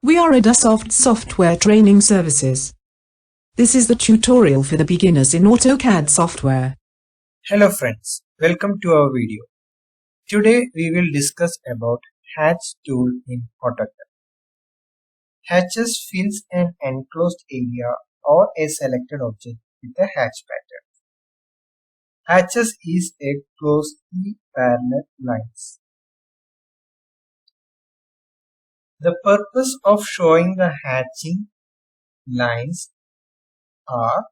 We are Adasoft Software Training Services. This is the tutorial for the beginners in Autocad software. Hello friends, welcome to our video. Today we will discuss about hatch tool in Autocad. Hatches fills an enclosed area or a selected object with a hatch pattern. Hatches is a closely parallel lines. The purpose of showing the hatching lines are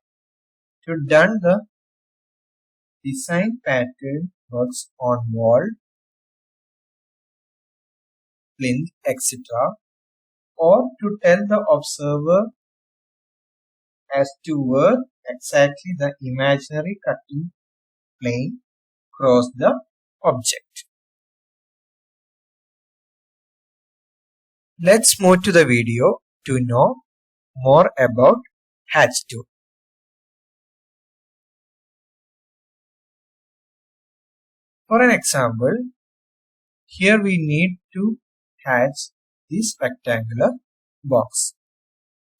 to done the design pattern works on wall, plinth, etc. or to tell the observer as to where exactly the imaginary cutting plane crossed the object. Let's move to the video to know more about hatch tool. For an example, here we need to hatch this rectangular box.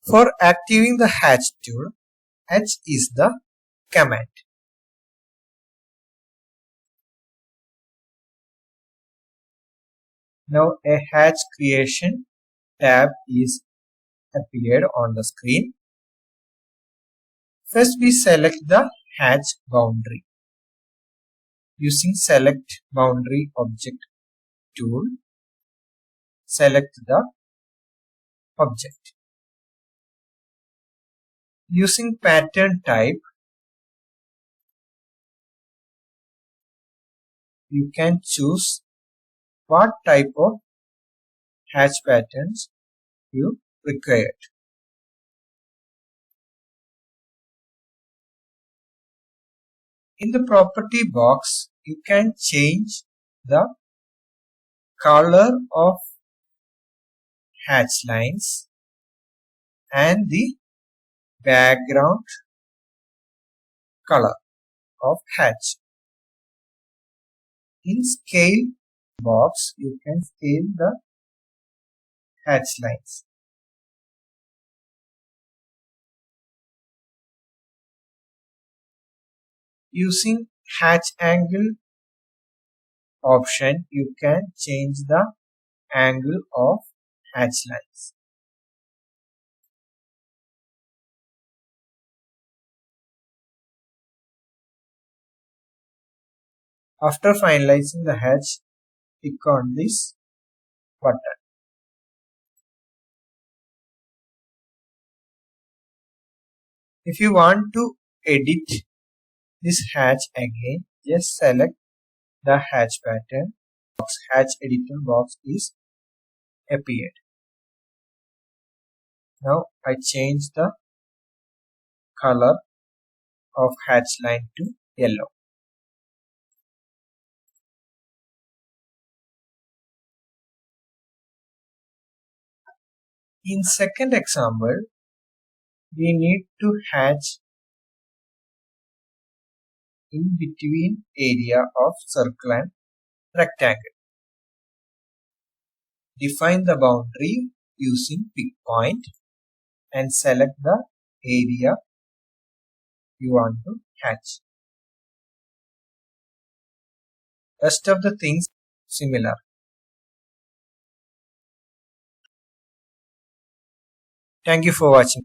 For activating the hatch tool, H is the command. Now a hatch creation tab is appeared on the screen. First we select the hatch boundary. Using select boundary object tool, select the object. Using pattern type, you can choose what type of hatch patterns you require. In the property box, you can change the color of hatch lines and the background color of hatch. In scale box, you can scale the hatch lines. Using hatch angle option, you can change the angle of hatch lines. After finalizing the hatch, click on this button. If you want to edit this hatch again, just select the hatch pattern. Hatch editor box is appeared. Now I change the color of hatch line to yellow. In second example, we need to hatch in between area of circle and rectangle. Define the boundary using pick point and select the area you want to hatch. Rest of the things similar. Thank you for watching.